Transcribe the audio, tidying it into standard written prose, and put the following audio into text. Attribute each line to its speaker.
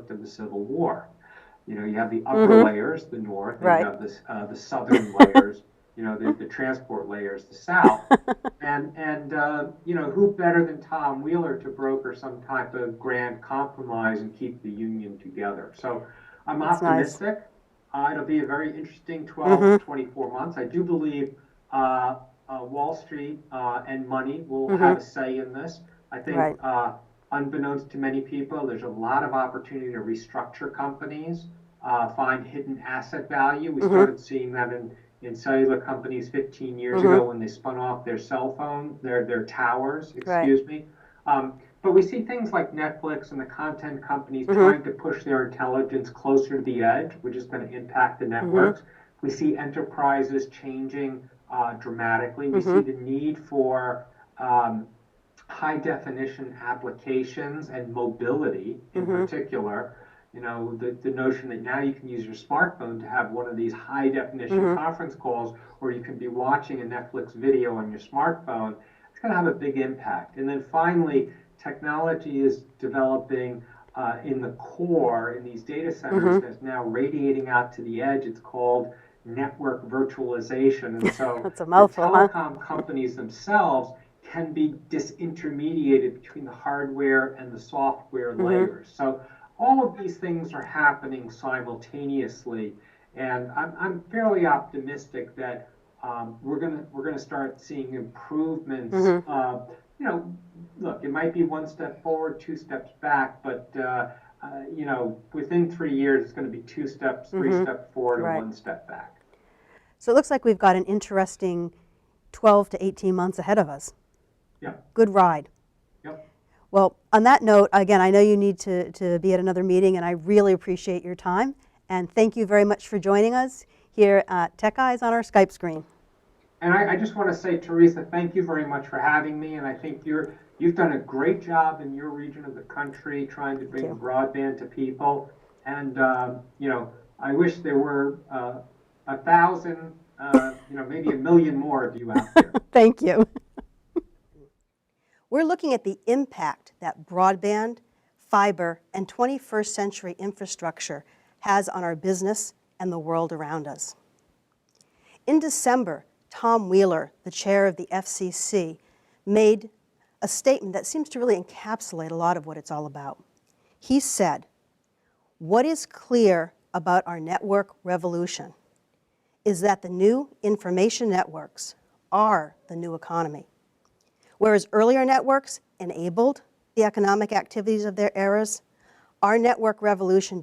Speaker 1: conflict of the Civil War. You know, you have the upper layers, the north, and you have the southern layers, you know, the transport layers, the south. And you know, who better than Tom Wheeler to broker some type of grand compromise and keep the union together? So I'm
Speaker 2: That's
Speaker 1: optimistic.
Speaker 2: nice.
Speaker 1: It'll be a very interesting 12 to 24 months. I do believe Wall Street and money will have a say in this. I think,
Speaker 2: Right.
Speaker 1: unbeknownst to many people, there's a lot of opportunity to restructure companies, find hidden asset value. We started seeing that in cellular companies 15 years ago when they spun off their cell phone, their towers,
Speaker 2: Right.
Speaker 1: excuse me. But we see things like Netflix and the content companies trying to push their intelligence closer to the edge, which is going to impact the networks. We see enterprises changing dramatically. We see the need for high definition applications and mobility in particular. You know, the notion that now you can use your smartphone to have one of these high definition conference calls, or you can be watching a Netflix video on your smartphone. It's going to have a big impact. And then finally, technology is developing in the core in these data centers that's now radiating out to the edge. It's called network virtualization. And so
Speaker 2: That's a
Speaker 1: the
Speaker 2: mouthful, huh?
Speaker 1: telecom companies themselves can be disintermediated between the hardware and the software layers. So all of these things are happening simultaneously, and I'm fairly optimistic that we're gonna start seeing improvements. You know, look, it might be one step forward, two steps back, but you know, within 3 years, it's going to be two steps, three steps forward, and
Speaker 2: Right.
Speaker 1: one step back.
Speaker 2: So it looks like we've got an interesting 12 to 18 months ahead of us.
Speaker 1: Yeah.
Speaker 2: Good ride.
Speaker 1: Yep.
Speaker 2: Well, on that note, again, I know you need to be at another meeting, and I really appreciate your time. And thank you very much for joining us here at Tech Eyes on our Skype screen.
Speaker 1: And I just want to say, Teresa, thank you very much for having me. And I think you've done a great job in your region of the country trying to bring broadband to people. And you know, I wish there were 1,000, you know, maybe 1,000,000 more of you out there.
Speaker 2: Thank you. We're looking at the impact that broadband, fiber, and 21st century infrastructure has on our business and the world around us. In December, Tom Wheeler, the chair of the FCC, made a statement that seems to really encapsulate a lot of what it's all about. He said, "What is clear about our network revolution is that the new information networks are the new economy. Whereas earlier networks enabled the economic activities of their eras, our network revolution